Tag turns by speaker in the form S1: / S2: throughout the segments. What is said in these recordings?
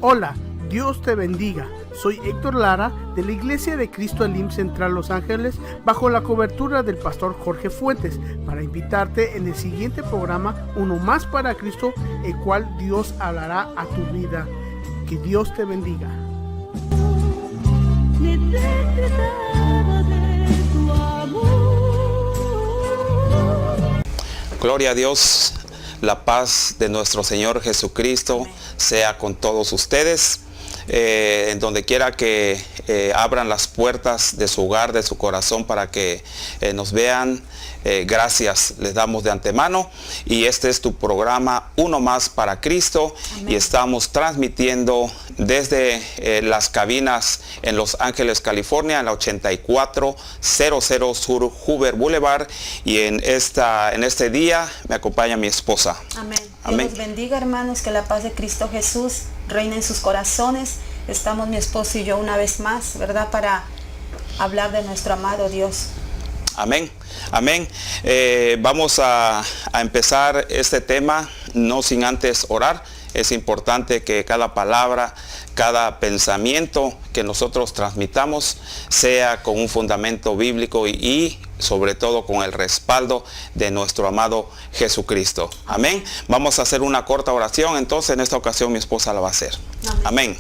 S1: Hola, Dios te bendiga. Soy Héctor Lara de la Iglesia de Cristo Elim Central Los Ángeles, bajo la cobertura del pastor Jorge Fuentes, para invitarte en el siguiente programa, Uno Más para Cristo, el cual Dios hablará a tu vida. Que Dios te bendiga.
S2: Gloria a Dios, la paz de nuestro Señor Jesucristo sea con todos ustedes. En donde quiera que abran las puertas de su hogar, de su corazón, para que nos vean, gracias les damos de antemano. Y este es tu programa Uno Más para Cristo. Amén. Y estamos transmitiendo desde las cabinas en Los Ángeles, California, en la 8400 Sur Hoover Boulevard. Y en este día me acompaña mi esposa.
S3: Amén.
S2: Amén.
S3: Dios los bendiga, hermanos, que la paz de Cristo Jesús reine en sus corazones. Estamos mi esposo y yo una vez más, ¿verdad?, para hablar de nuestro amado Dios.
S2: Amén, amén. Vamos a empezar este tema, no sin antes orar. Es importante que cada palabra, cada pensamiento que nosotros transmitamos sea con un fundamento bíblico y sobre todo con el respaldo de nuestro amado Jesucristo. Amén. Vamos a hacer una corta oración, entonces en esta ocasión mi esposa la va a hacer. Amén.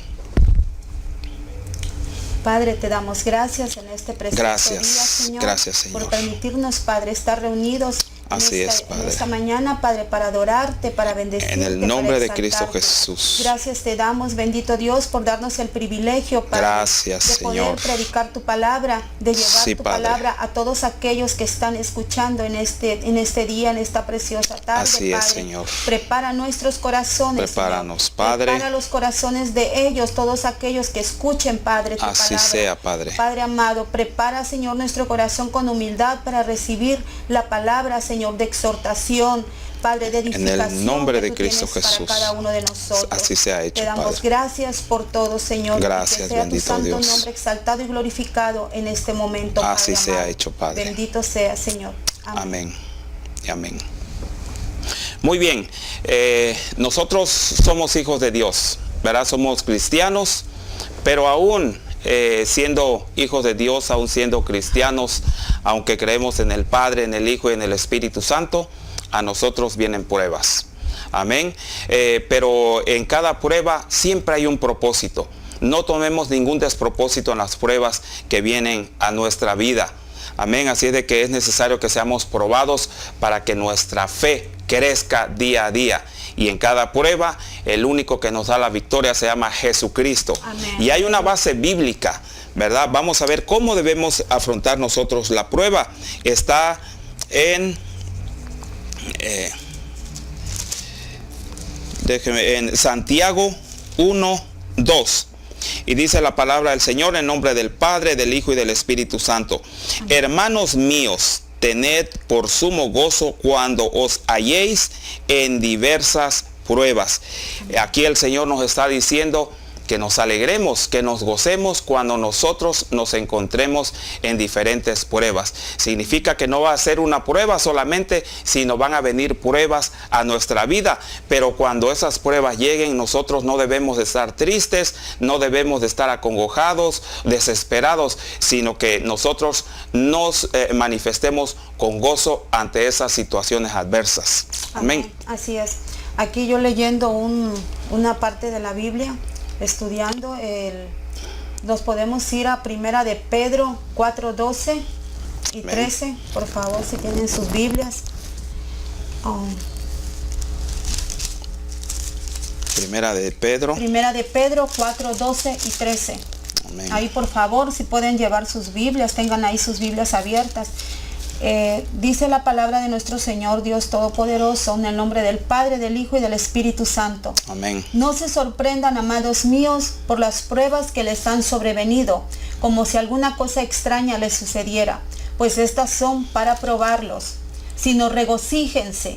S3: Padre, te damos gracias en este precioso día, Señor.
S2: Gracias, Señor,
S3: por permitirnos, Padre, estar reunidos
S2: Así es, Padre,
S3: en esta mañana, Padre, para adorarte, para bendecirte,
S2: en el nombre
S3: de
S2: Cristo Jesús.
S3: Gracias te damos, bendito Dios, por darnos el privilegio, Padre,
S2: gracias,
S3: de poder
S2: Señor,
S3: predicar tu palabra, de llevar tu
S2: Padre,
S3: palabra a todos aquellos que están escuchando en este día, en esta preciosa tarde.
S2: Así
S3: Padre.
S2: Es, Señor.
S3: Prepara nuestros corazones,
S2: prepáranos,
S3: Señor.
S2: Padre.
S3: Prepara los corazones de ellos, todos aquellos que escuchen, Padre, tu
S2: Así
S3: palabra.
S2: sea, Padre.
S3: Padre amado, prepara, Señor, nuestro corazón con humildad para recibir la palabra, Señor, de exhortación, Padre, de edificación.
S2: En el nombre de Cristo Jesús.
S3: Para cada uno de nosotros.
S2: Así sea hecho,
S3: te damos
S2: Padre.
S3: Gracias por todo, Señor.
S2: Gracias,
S3: que sea
S2: bendito
S3: tu santo
S2: Dios.
S3: nombre exaltado y glorificado en este momento.
S2: Así
S3: Padre
S2: sea
S3: amado.
S2: hecho, Padre.
S3: Bendito sea, Señor.
S2: Amén. Y amén. Muy bien. Nosotros somos hijos de Dios, ¿verdad? Somos cristianos, pero aún siendo hijos de Dios, aún siendo cristianos, aunque creemos en el Padre, en el Hijo y en el Espíritu Santo, a nosotros vienen pruebas. Amén. Pero en cada prueba siempre hay un propósito. No tomemos ningún despropósito en las pruebas que vienen a nuestra vida. Amén. Así es de que es necesario que seamos probados para que nuestra fe crezca día a día. Y en cada prueba, el único que nos da la victoria se llama Jesucristo. Amén. Y hay una base bíblica, ¿verdad? Vamos a ver cómo debemos afrontar nosotros la prueba. Está en Santiago 1:2. Y dice la palabra del Señor en nombre del Padre, del Hijo y del Espíritu Santo. Amén. Hermanos míos, tened por sumo gozo cuando os halléis en diversas pruebas. Aquí el Señor nos está diciendo que nos alegremos, que nos gocemos cuando nosotros nos encontremos en diferentes pruebas. Significa que no va a ser una prueba solamente, sino van a venir pruebas a nuestra vida. Pero cuando esas pruebas lleguen, nosotros no debemos de estar tristes, no debemos de estar acongojados, desesperados, sino que nosotros nos manifestemos con gozo ante esas situaciones adversas. Amén.
S3: Así es. Aquí yo leyendo una parte de la Biblia, estudiando, nos podemos ir a Primera de Pedro 4:12 y 13, por favor, si tienen sus Biblias.
S2: Primera de Pedro
S3: 4:12 y 13. Amén. Ahí, por favor, si pueden llevar sus Biblias, tengan ahí sus Biblias abiertas. Dice la palabra de nuestro Señor Dios Todopoderoso, en el nombre del Padre, del Hijo y del Espíritu Santo.
S2: Amén.
S3: No se sorprendan, amados míos, por las pruebas que les han sobrevenido, como si alguna cosa extraña les sucediera, pues estas son para probarlos, sino regocíjense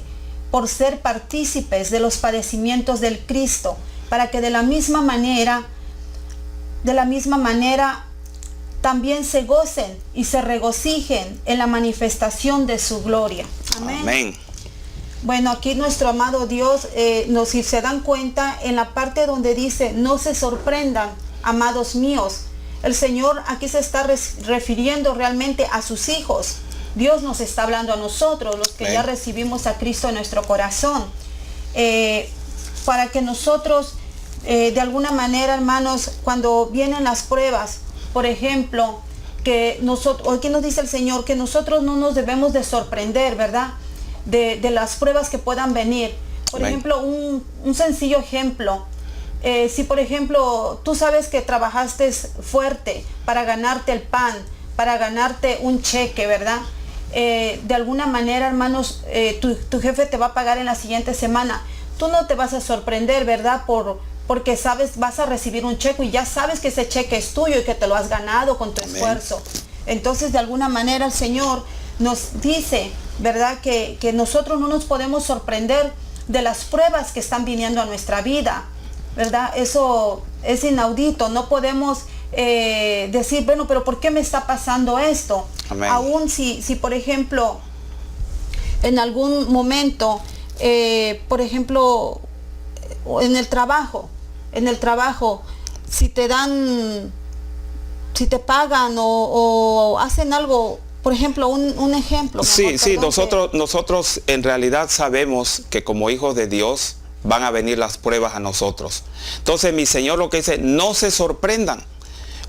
S3: por ser partícipes de los padecimientos del Cristo, para que de la misma manera también se gocen y se regocijen en la manifestación de su gloria. Amén.
S2: Amén.
S3: Bueno, aquí nuestro amado Dios, si se dan cuenta, en la parte donde dice, no se sorprendan, amados míos, el Señor aquí se está refiriendo realmente a sus hijos. Dios nos está hablando a nosotros, los que ya recibimos a Cristo en nuestro corazón, para que nosotros, de alguna manera, hermanos, cuando vienen las pruebas, por ejemplo, que nosotros, aquí nos dice el Señor, que nosotros no nos debemos de sorprender, ¿verdad?, de las pruebas que puedan venir. Por ejemplo, un sencillo ejemplo, si por ejemplo tú sabes que trabajaste fuerte para ganarte el pan, para ganarte un cheque, ¿verdad? De alguna manera, hermanos, tu jefe te va a pagar en la siguiente semana. Tú no te vas a sorprender, ¿verdad? Porque sabes, vas a recibir un cheque y ya sabes que ese cheque es tuyo y que te lo has ganado con tu esfuerzo. Entonces, de alguna manera, el Señor nos dice, ¿verdad?, que nosotros no nos podemos sorprender de las pruebas que están viniendo a nuestra vida, ¿verdad? Eso es inaudito. No podemos decir, bueno, pero ¿por qué me está pasando esto? Amén. Aún si por ejemplo, en algún momento, por ejemplo, en el trabajo, si te pagan o hacen algo, por ejemplo, un ejemplo.
S2: Sí, nosotros en realidad sabemos que como hijos de Dios van a venir las pruebas a nosotros. Entonces mi Señor lo que dice, no se sorprendan.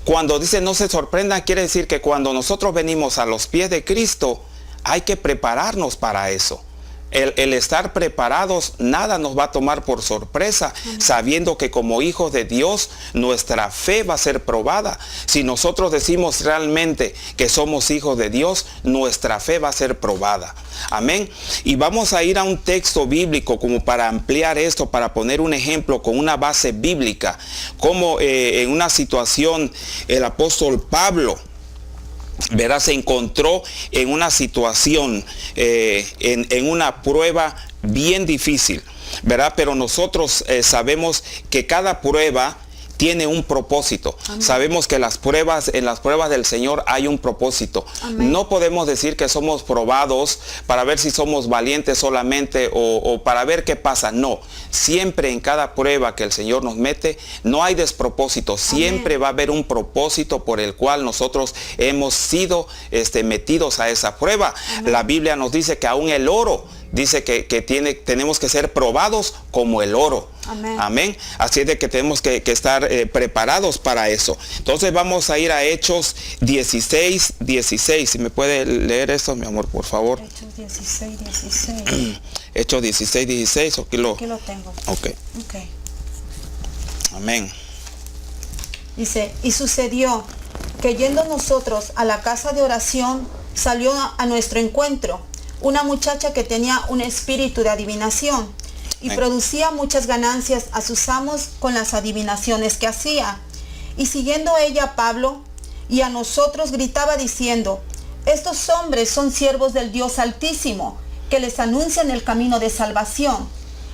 S2: Cuando dice no se sorprendan, quiere decir que cuando nosotros venimos a los pies de Cristo, hay que prepararnos para eso. El estar preparados, nada nos va a tomar por sorpresa, sabiendo que como hijos de Dios, nuestra fe va a ser probada. Si nosotros decimos realmente que somos hijos de Dios, nuestra fe va a ser probada. Amén. Y vamos a ir a un texto bíblico como para ampliar esto, para poner un ejemplo con una base bíblica, como en una situación el apóstol Pablo, ¿verdad?, se encontró en una situación, en una prueba bien difícil, ¿verdad? Pero nosotros sabemos que cada prueba tiene un propósito. Amén. Sabemos que en las pruebas del Señor hay un propósito. Amén. No podemos decir que somos probados para ver si somos valientes solamente o para ver qué pasa. No, siempre en cada prueba que el Señor nos mete, no hay despropósito. Siempre va a haber un propósito por el cual nosotros hemos sido metidos a esa prueba. Amén. La Biblia nos dice que aún el oro, dice que tenemos que ser probados como el oro. Amén. Amén. Así es de que tenemos que estar preparados para eso. Entonces vamos a ir a Hechos 16, 16. Si me puede leer esto, mi amor, por favor.
S3: Hechos 16, 16.
S2: Hechos 16, 16. Aquí lo
S3: tengo.
S2: Ok. Amén.
S3: Dice, y sucedió que yendo nosotros a la casa de oración, salió a nuestro encuentro una muchacha que tenía un espíritu de adivinación y producía muchas ganancias a sus amos con las adivinaciones que hacía. Y siguiendo ella a Pablo y a nosotros, gritaba diciendo, estos hombres son siervos del Dios Altísimo, que les anuncian el camino de salvación.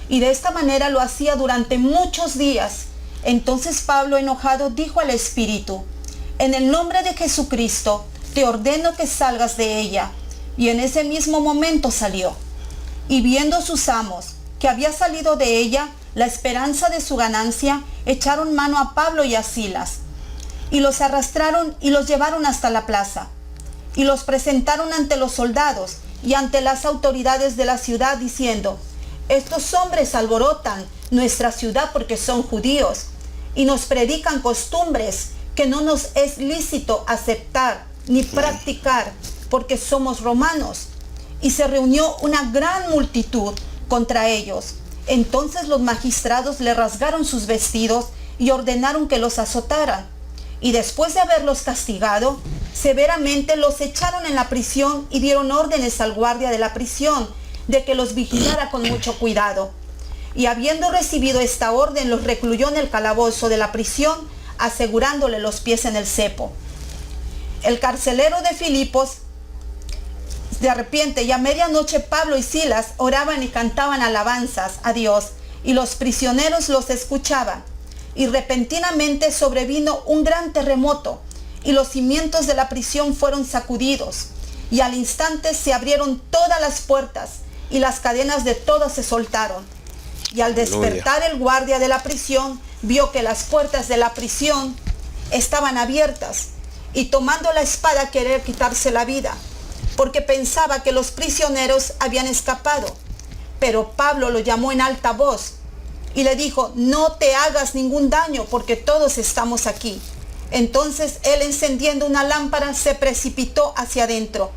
S3: Y de esta manera lo hacía durante muchos días. Entonces Pablo, enojado, dijo al espíritu, en el nombre de Jesucristo, te ordeno que salgas de ella. Y en ese mismo momento salió. Y viendo sus amos que había salido de ella la esperanza de su ganancia, echaron mano a Pablo y a Silas, y los arrastraron y los llevaron hasta la plaza, y los presentaron ante los soldados y ante las autoridades de la ciudad, diciendo, estos hombres alborotan nuestra ciudad porque son judíos, y nos predican costumbres que no nos es lícito aceptar ni practicar, porque somos romanos. Y se reunió una gran multitud contra ellos. Entonces los magistrados le rasgaron sus vestidos y ordenaron que los azotaran. Y después de haberlos castigado severamente, los echaron en la prisión y dieron órdenes al guardia de la prisión de que los vigilara con mucho cuidado. Y habiendo recibido esta orden, los recluyó en el calabozo de la prisión, asegurándole los pies en el cepo. El carcelero de Filipos de repente, y a medianoche, Pablo y Silas oraban y cantaban alabanzas a Dios, y los prisioneros los escuchaban. Y repentinamente sobrevino un gran terremoto, y los cimientos de la prisión fueron sacudidos, y al instante se abrieron todas las puertas, y las cadenas de todos se soltaron. Y al despertar el guardia de la prisión, vio que las puertas de la prisión estaban abiertas, y tomando la espada quería quitarse la vida, porque pensaba que los prisioneros habían escapado. Pero Pablo lo llamó en alta voz y le dijo: no te hagas ningún daño, porque todos estamos aquí. Entonces él, encendiendo una lámpara, se precipitó hacia adentro,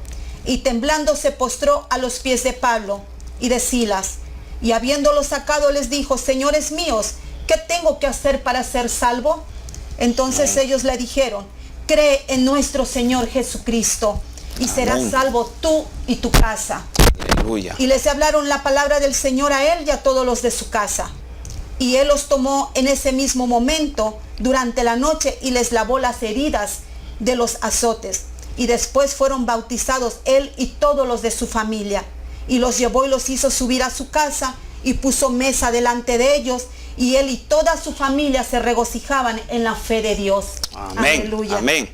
S3: y temblando se postró a los pies de Pablo y de Silas, y habiéndolo sacado les dijo: señores míos, ¿qué tengo que hacer para ser salvo? Entonces ellos le dijeron: cree en nuestro Señor Jesucristo y serás salvo tú y tu casa.
S2: Aleluya.
S3: Y les hablaron la palabra del Señor a él y a todos los de su casa. Y él los tomó en ese mismo momento durante la noche y les lavó las heridas de los azotes. Y después fueron bautizados él y todos los de su familia. Y los llevó y los hizo subir a su casa y puso mesa delante de ellos. Y él y toda su familia se regocijaban en la fe de Dios.
S2: Amén.
S3: Aleluya.
S2: Amén.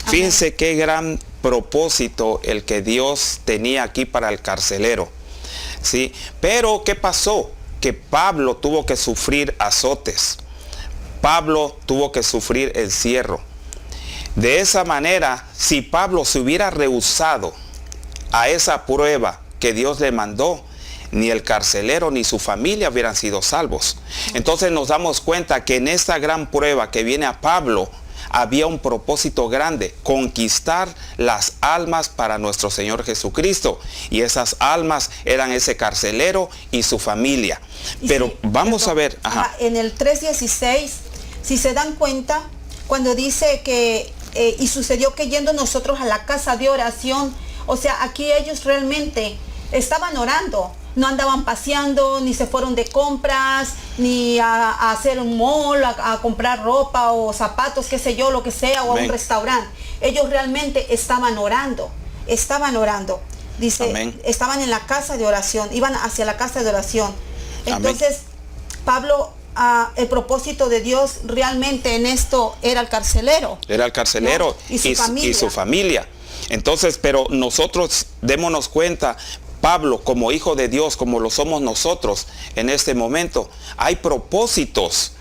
S2: Fíjense qué gran propósito el que Dios tenía aquí para el carcelero. ¿Sí? Pero ¿qué pasó? Que Pablo tuvo que sufrir azotes. Pablo tuvo que sufrir encierro. De esa manera, si Pablo se hubiera rehusado a esa prueba que Dios le mandó, ni el carcelero ni su familia hubieran sido salvos. Entonces nos damos cuenta que en esta gran prueba que viene a Pablo, había un propósito grande: conquistar las almas para nuestro Señor Jesucristo. Y esas almas eran ese carcelero y su familia. Pero sí, vamos a ver.
S3: En el 3:16, si se dan cuenta, cuando dice que y sucedió que yendo nosotros a la casa de oración, o sea, aquí ellos realmente estaban orando. No andaban paseando, ni se fueron de compras, ni a hacer un mall, a comprar ropa o zapatos, qué sé yo, lo que sea, o a un restaurante. Ellos realmente estaban orando. Dice, amén, estaban en la casa de oración, iban hacia la casa de oración. Entonces, amén, Pablo, el propósito de Dios realmente en esto era el carcelero.
S2: Era el carcelero, ¿no? y su familia. Entonces, pero nosotros démonos cuenta, Pablo, como hijo de Dios, como lo somos nosotros en este momento, hay propósitos.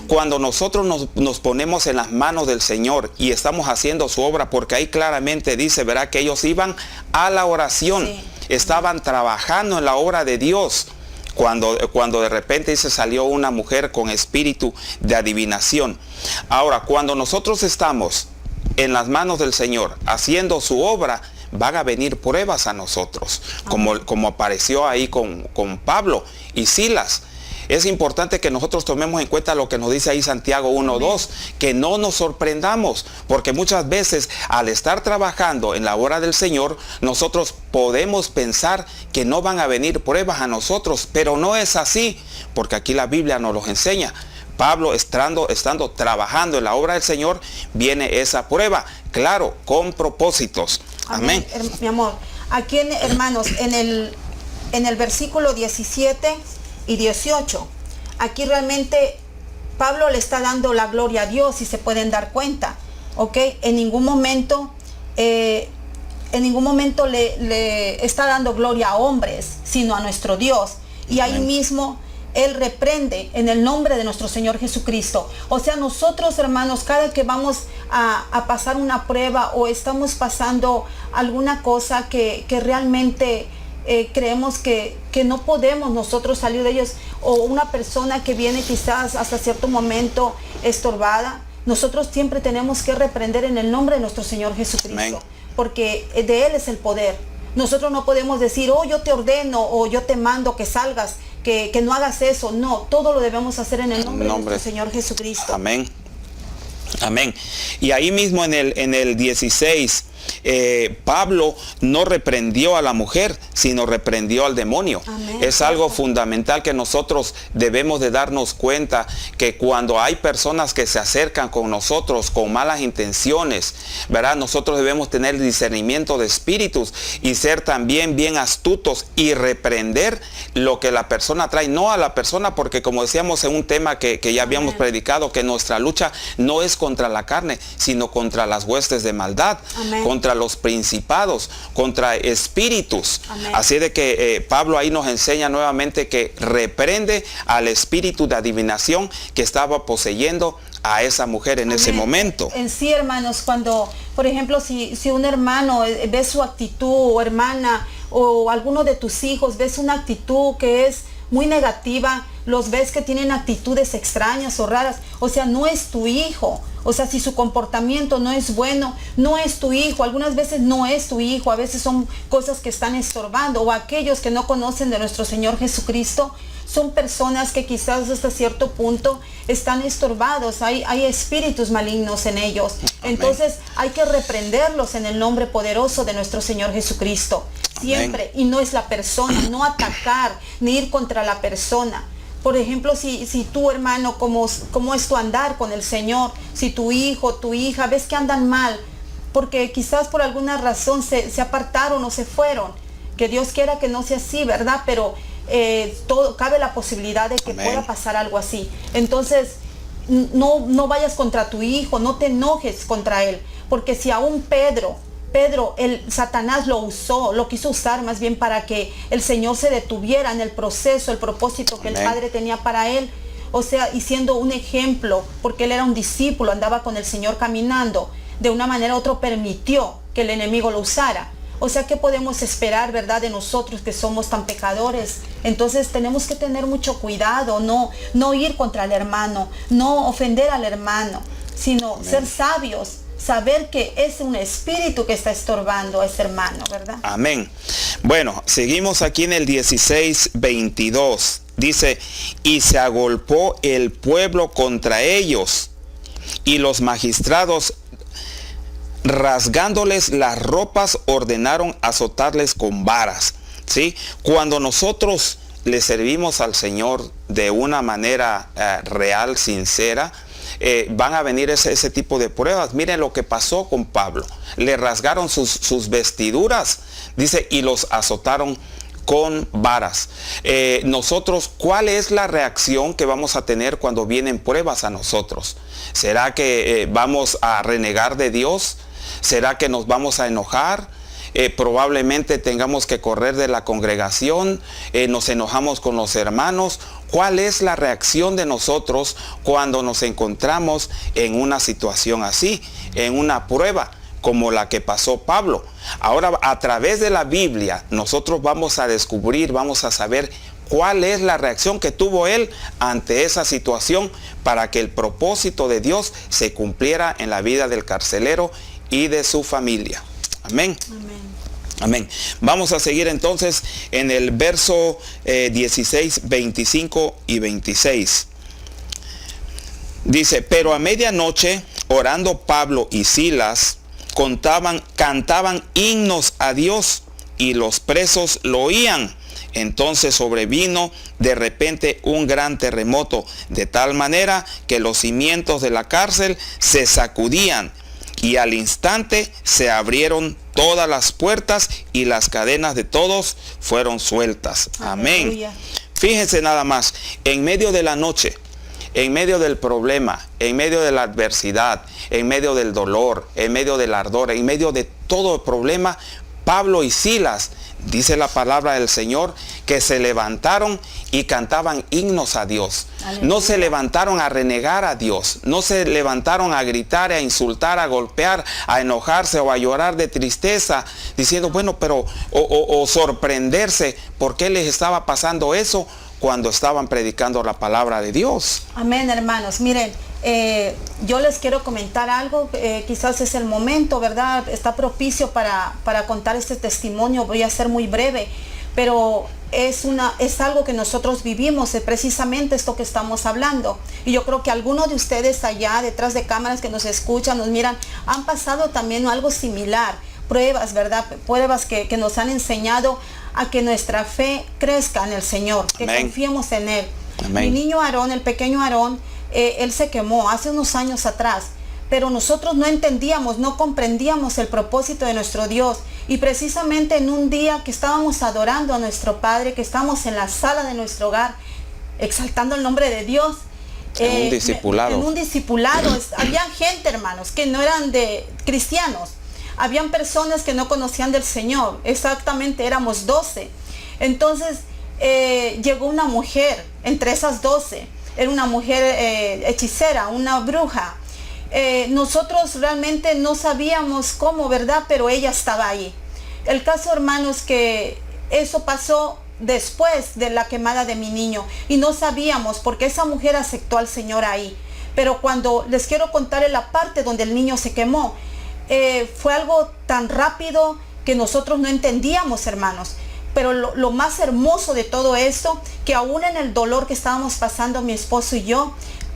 S2: Cuando nosotros nos ponemos en las manos del Señor y estamos haciendo su obra, porque ahí claramente dice, verá, que ellos iban a la oración, sí, estaban trabajando en la obra de Dios. Cuando de repente se salió una mujer con espíritu de adivinación. Ahora, cuando nosotros estamos en las manos del Señor haciendo su obra, van a venir pruebas a nosotros, como apareció ahí con Pablo y Silas. Es importante que nosotros tomemos en cuenta lo que nos dice ahí Santiago 1:2, que no nos sorprendamos, porque muchas veces al estar trabajando en la obra del Señor, nosotros podemos pensar que no van a venir pruebas a nosotros, pero no es así, porque aquí la Biblia nos los enseña. Pablo estando trabajando en la obra del Señor, viene esa prueba, claro, con propósitos. Amén.
S3: Mi amor, aquí hermanos, en el versículo 17 y 18, aquí realmente Pablo le está dando la gloria a Dios, si se pueden dar cuenta, ¿ok? En ningún momento le está dando gloria a hombres, sino a nuestro Dios. Y ahí mismo él reprende en el nombre de nuestro Señor Jesucristo. O sea, nosotros, hermanos, cada que vamos a pasar una prueba o estamos pasando alguna cosa que realmente creemos que no podemos nosotros salir de ellos, o una persona que viene quizás hasta cierto momento estorbada, nosotros siempre tenemos que reprender en el nombre de nuestro Señor Jesucristo. Amén. Porque de Él es el poder. Nosotros no podemos decir, oh, yo te ordeno o yo te mando que salgas, que no hagas eso. No, todo lo debemos hacer en el nombre de nuestro Señor Jesucristo.
S2: Amén. Amén. Y ahí mismo en el 16, Pablo no reprendió a la mujer, sino reprendió al demonio. Amén. Es algo fundamental que nosotros debemos de darnos cuenta, que cuando hay personas que se acercan con nosotros con malas intenciones, ¿verdad? Nosotros debemos tener discernimiento de espíritus y ser también bien astutos y reprender lo que la persona trae, no a la persona, porque como decíamos en un tema que ya habíamos predicado, que nuestra lucha no es contra la carne, sino contra las huestes de maldad. Amén. contra los principados, contra espíritus.
S3: Amén.
S2: Así de que Pablo ahí nos enseña nuevamente que reprende al espíritu de adivinación que estaba poseyendo a esa mujer en ese momento.
S3: En sí, hermanos, cuando, por ejemplo, si un hermano ve su actitud, o hermana, o alguno de tus hijos, ves una actitud que es muy negativa, los ves que tienen actitudes extrañas o raras, o sea, no es tu hijo. O sea, si su comportamiento no es bueno, no es tu hijo. Algunas veces no es tu hijo, a veces son cosas que están estorbando. O aquellos que no conocen de nuestro Señor Jesucristo, son personas que quizás hasta cierto punto están estorbados. Hay espíritus malignos en ellos.
S2: Amén.
S3: Entonces hay que reprenderlos en el nombre poderoso de nuestro Señor Jesucristo. Siempre.
S2: Amén.
S3: Y no es la persona, no atacar, ni ir contra la persona. Por ejemplo, si tu hermano, ¿cómo es tu andar con el Señor? Si tu hijo, tu hija, ves que andan mal, porque quizás por alguna razón se apartaron o se fueron. Que Dios quiera que no sea así, ¿verdad? Pero cabe la posibilidad de que
S2: Amén.
S3: pueda pasar algo así. Entonces, no vayas contra tu hijo, no te enojes contra él. Porque si aún Pedro, Satanás lo quiso usar más bien para que el Señor se detuviera en el proceso, el propósito que
S2: Amén.
S3: el Padre tenía para él. O sea, y siendo un ejemplo, porque él era un discípulo, andaba con el Señor caminando, de una manera u otra permitió que el enemigo lo usara. O sea, ¿qué podemos esperar, verdad, de nosotros que somos tan pecadores? Entonces tenemos que tener mucho cuidado, no ir contra el hermano, no ofender al hermano, sino
S2: Amén.
S3: ser sabios, saber que es un espíritu que está estorbando a ese hermano, ¿verdad?
S2: Amén. Bueno, seguimos aquí en el 16:22. Dice, y se agolpó el pueblo contra ellos, y los magistrados, rasgándoles las ropas, ordenaron azotarles con varas. ¿Sí? Cuando nosotros le servimos al Señor de una manera real, sincera, van a venir ese tipo de pruebas. Miren lo que pasó con Pablo. Le rasgaron sus vestiduras, dice, y los azotaron con varas. Nosotros, ¿cuál es la reacción que vamos a tener cuando vienen pruebas a nosotros? ¿Será que vamos a renegar de Dios? ¿Será que nos vamos a enojar? Probablemente tengamos que correr de la congregación, nos enojamos con los hermanos. ¿Cuál es la reacción de nosotros cuando nos encontramos en una situación así, en una prueba como la que pasó Pablo? Ahora, a través de la Biblia, nosotros vamos a descubrir, vamos a saber cuál es la reacción que tuvo él ante esa situación para que el propósito de Dios se cumpliera en la vida del carcelero y de su familia. Amén.
S3: Amén.
S2: Amén. Vamos a seguir entonces en el verso 16, 25 y 26. Dice, pero a medianoche, orando Pablo y Silas, cantaban himnos a Dios, y los presos lo oían. Entonces sobrevino de repente un gran terremoto, de tal manera que los cimientos de la cárcel se sacudían, y al instante se abrieron todas las puertas y las cadenas de todos fueron sueltas. Amén.
S3: Aleluya.
S2: Fíjense nada más, en medio de la noche, en medio del problema, en medio de la adversidad, en medio del dolor, en medio del ardor, en medio de todo el problema, Pablo y Silas, dice la palabra del Señor, que se levantaron y cantaban himnos a Dios.
S3: Aleluya.
S2: No se levantaron a renegar a Dios, no se levantaron a gritar, a insultar, a golpear, a enojarse o a llorar de tristeza, diciendo, bueno, pero, o sorprenderse por qué les estaba pasando eso cuando estaban predicando la palabra de Dios.
S3: Amén, hermanos. Miren, yo les quiero comentar algo, quizás es el momento, ¿verdad? Está propicio para contar este testimonio. Voy a ser muy breve, pero es algo que nosotros vivimos, precisamente esto que estamos hablando. Y yo creo que algunos de ustedes allá detrás de cámaras que nos escuchan, nos miran, han pasado también algo similar. Pruebas, ¿verdad? Pruebas que nos han enseñado a que nuestra fe crezca en el Señor, que
S2: Amén.
S3: confiemos en Él.
S2: Amén.
S3: Mi niño Aarón, el pequeño Aarón, él se quemó hace unos años atrás, pero nosotros no entendíamos, no comprendíamos el propósito de nuestro Dios. Y precisamente en un día que estábamos adorando a nuestro Padre, que estábamos en la sala de nuestro hogar, exaltando el nombre de Dios,
S2: En un discipulado.
S3: había gente, hermanos, que no eran de cristianos. habían personas que no conocían del Señor. Exactamente éramos 12. Entonces llegó una mujer entre esas 12. Era una mujer hechicera, una bruja. Nosotros realmente no sabíamos cómo, ¿verdad? Pero ella estaba ahí. El caso, hermanos, que eso pasó después de la quemada de mi niño y no sabíamos porque esa mujer aceptó al Señor ahí. Pero cuando les quiero contar en la parte donde el niño se quemó, fue algo tan rápido que nosotros no entendíamos, hermanos. Pero lo más hermoso de todo esto, que aún en el dolor que estábamos pasando mi esposo y yo,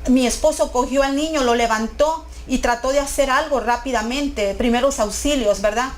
S3: mi esposo cogió al niño, lo levantó y trató de hacer algo rápidamente, primeros auxilios, ¿verdad?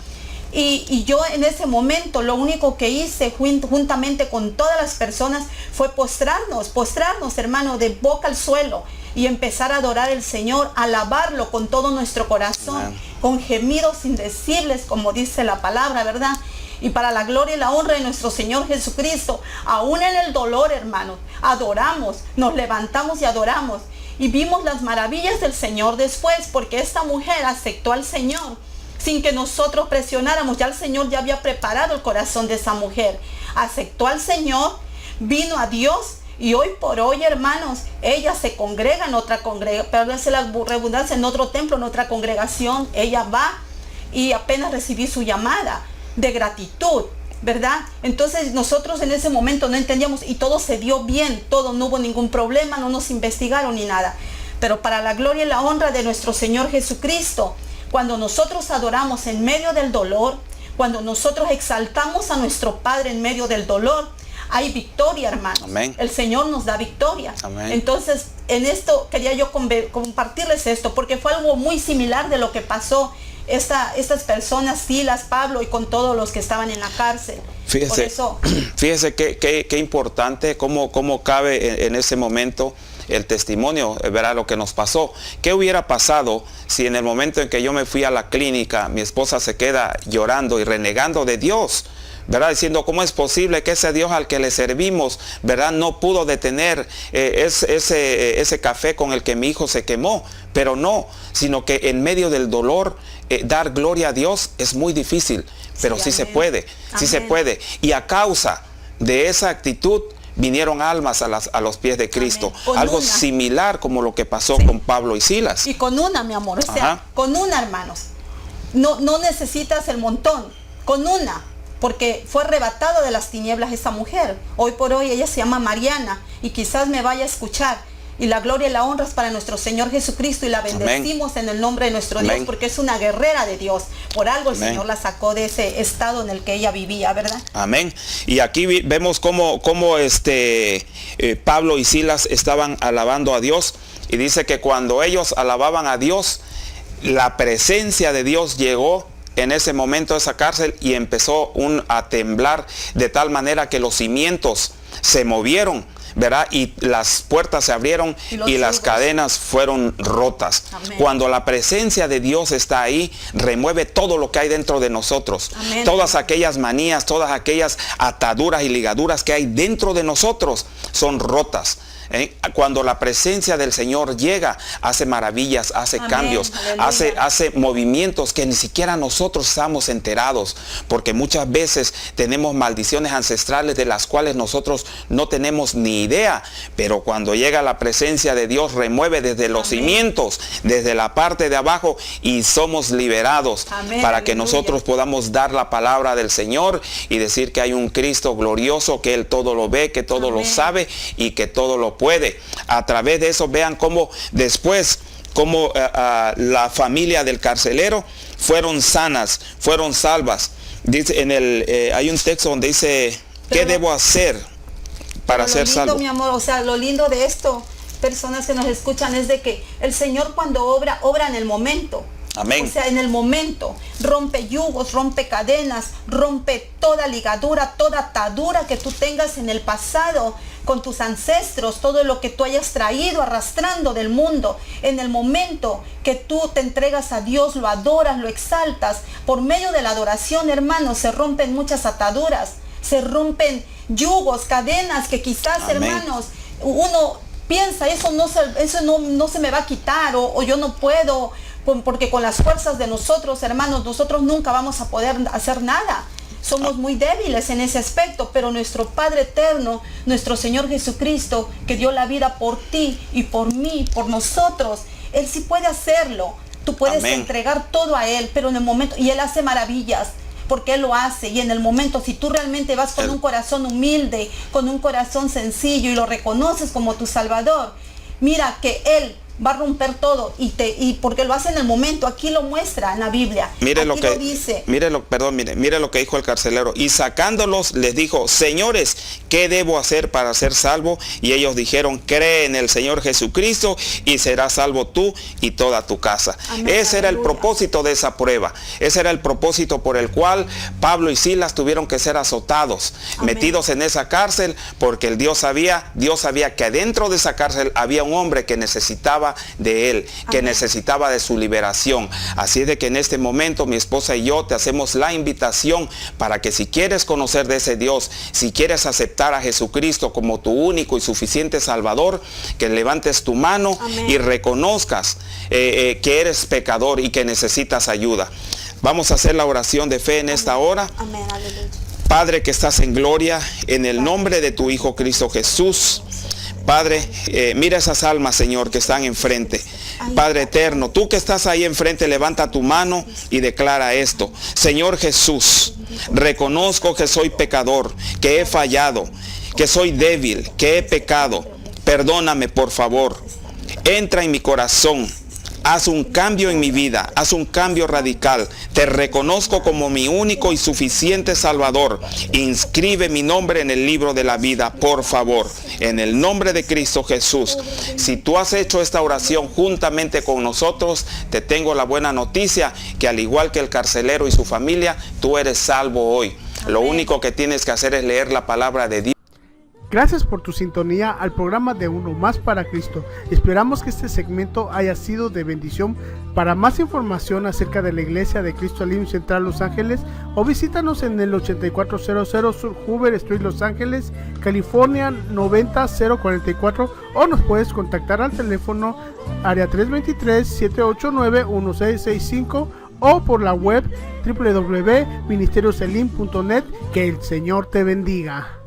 S3: Y yo en ese momento lo único que hice juntamente con todas las personas fue postrarnos, hermano, de boca al suelo y empezar a adorar al Señor, alabarlo con todo nuestro corazón,
S2: Amén.
S3: con gemidos indecibles, como dice la palabra, ¿verdad? Y para la gloria y la honra de nuestro Señor Jesucristo, aún en el dolor, hermanos, adoramos, nos levantamos y adoramos. Y vimos las maravillas del Señor después, porque esta mujer aceptó al Señor sin que nosotros presionáramos. Ya el Señor ya había preparado el corazón de esa mujer. Aceptó al Señor, vino a Dios y hoy por hoy, hermanos, ella se congrega en otra congregación, perdónense la redundancia, en otro templo, en otra congregación. Ella va y apenas recibí su llamada de gratitud, ¿verdad? Entonces nosotros en ese momento no entendíamos y todo se dio bien, todo, no hubo ningún problema, no nos investigaron ni nada. Pero para la gloria y la honra de nuestro Señor Jesucristo, cuando nosotros adoramos en medio del dolor, cuando nosotros exaltamos a nuestro Padre en medio del dolor, hay victoria, hermanos.
S2: Amén.
S3: El Señor nos da victoria.
S2: Amén.
S3: Entonces, en esto quería yo compartirles esto, porque fue algo muy similar de lo que pasó estas personas, Silas, Pablo y con todos los que estaban en la cárcel.
S2: Fíjese,
S3: por eso,
S2: fíjese qué importante, cómo cabe en ese momento el testimonio, verá lo que nos pasó. ¿Qué hubiera pasado si en el momento en que yo me fui a la clínica, mi esposa se queda llorando y renegando de Dios? ¿Verdad? Diciendo, ¿cómo es posible que ese Dios al que le servimos, ¿verdad?, no pudo detener ese café con el que mi hijo se quemó? Pero no, sino que en medio del dolor, dar gloria a Dios es muy difícil, pero sí se puede, sí se puede. Y a causa de esa actitud, vinieron almas a los pies de Cristo. Algo similar como lo que pasó con Pablo y Silas.
S3: Y con una, mi amor, o sea, con una, hermanos. No necesitas el montón, con una. Porque fue arrebatado de las tinieblas esa mujer. Hoy por hoy ella se llama Mariana y quizás me vaya a escuchar. Y la gloria y la honra es para nuestro Señor Jesucristo y la bendecimos en el nombre de nuestro Dios, porque es una guerrera de Dios. Por algo el Señor la sacó de ese estado en el que ella vivía, ¿verdad? Amén.
S2: Y aquí vemos cómo Pablo y Silas estaban alabando a Dios. Y dice que cuando ellos alababan a Dios, la presencia de Dios llegó en ese momento a esa cárcel y empezó a temblar de tal manera que los cimientos se movieron, ¿verdad? Y las puertas se abrieron y las cadenas fueron rotas. Amén. Cuando la presencia de Dios está ahí, remueve todo lo que hay dentro de nosotros. Amén. Todas aquellas manías, todas aquellas ataduras y ligaduras que hay dentro de nosotros son rotas. Cuando la presencia del Señor llega, hace maravillas, hace cambios, hace movimientos que ni siquiera nosotros estamos enterados, porque muchas veces tenemos maldiciones ancestrales de las cuales nosotros no tenemos ni idea, pero cuando llega la presencia de Dios, remueve desde los cimientos, desde la parte de abajo, y somos liberados para que nosotros podamos dar la palabra del Señor y decir que hay un Cristo glorioso, que Él todo lo ve, que todo lo sabe y que todo lo puede. A través de eso vean cómo después, cómo la familia del carcelero fueron sanas, fueron salvas. Dice hay un texto donde dice, ¿qué debo hacer para ser salvo? Mi amor, o sea, lo lindo de esto, personas que nos escuchan, es de que el Señor cuando obra en el momento. Amén. O sea, en el momento rompe yugos, rompe cadenas, rompe toda ligadura, toda atadura que tú tengas en el pasado con tus ancestros, todo lo que tú hayas traído arrastrando del mundo. En el momento que tú te entregas a Dios, lo adoras, lo exaltas, por medio de la adoración, hermanos, se rompen muchas ataduras, se rompen yugos, cadenas que quizás, hermanos, uno piensa, eso no se me va a quitar, o yo no puedo,
S3: porque con las fuerzas de nosotros, hermanos, nosotros nunca vamos a poder hacer nada. Somos muy débiles en ese aspecto, pero nuestro Padre eterno, nuestro Señor Jesucristo, que dio la vida por ti y por mí, por nosotros, Él sí puede hacerlo. Tú puedes
S2: Amén.
S3: entregar todo a Él, pero en el momento, y Él hace maravillas, porque Él lo hace, y en el momento, si tú realmente vas con un corazón humilde, con un corazón sencillo, y lo reconoces como tu Salvador, mira que Él va a romper todo, y porque lo hace en el momento. Aquí lo muestra en la Biblia.
S2: Mire
S3: aquí
S2: lo que
S3: lo dice.
S2: mire lo que dijo el carcelero. Y sacándolos les dijo: señores, ¿qué debo hacer para ser salvo? Y ellos dijeron: cree en el Señor Jesucristo y serás salvo tú y toda tu casa.
S3: Amén,
S2: Ese era el
S3: aleluya.
S2: propósito de esa prueba. Ese era el propósito por el cual Pablo y Silas tuvieron que ser azotados,
S3: Amén.
S2: metidos en esa cárcel, porque el Dios sabía que adentro de esa cárcel había un hombre que necesitaba de él, que
S3: Amén.
S2: necesitaba de su liberación. Así es de que en este momento mi esposa y yo te hacemos la invitación para que, si quieres conocer de ese Dios, si quieres aceptar a Jesucristo como tu único y suficiente Salvador, que levantes tu mano.
S3: Amén.
S2: Y reconozcas que eres pecador y que necesitas ayuda. Vamos a hacer la oración de fe en esta hora.
S3: Amén, aleluya.
S2: Padre que estás en gloria, en el nombre de tu Hijo Cristo Jesús, Padre, mira esas almas, Señor, que están enfrente. Padre eterno, tú que estás ahí enfrente, levanta tu mano y declara esto: Señor Jesús, reconozco que soy pecador, que he fallado, que soy débil, que he pecado. Perdóname, por favor. Entra en mi corazón. Haz un cambio en mi vida, haz un cambio radical. Te reconozco como mi único y suficiente Salvador. Inscribe mi nombre en el libro de la vida, por favor, en el nombre de Cristo Jesús. Si tú has hecho esta oración juntamente con nosotros, te tengo la buena noticia, que al igual que el carcelero y su familia, tú eres salvo hoy. Lo único que tienes que hacer es leer la palabra de Dios.
S1: Gracias por tu sintonía al programa de Uno Más para Cristo. Esperamos que este segmento haya sido de bendición. Para más información acerca de la Iglesia de Cristo Elim Central Los Ángeles, o visítanos en el 8400 Sur Hoover Street, Los Ángeles, California 90044, o nos puedes contactar al teléfono área 323-789-1665 o por la web www.ministerioselim.net. Que el Señor te bendiga.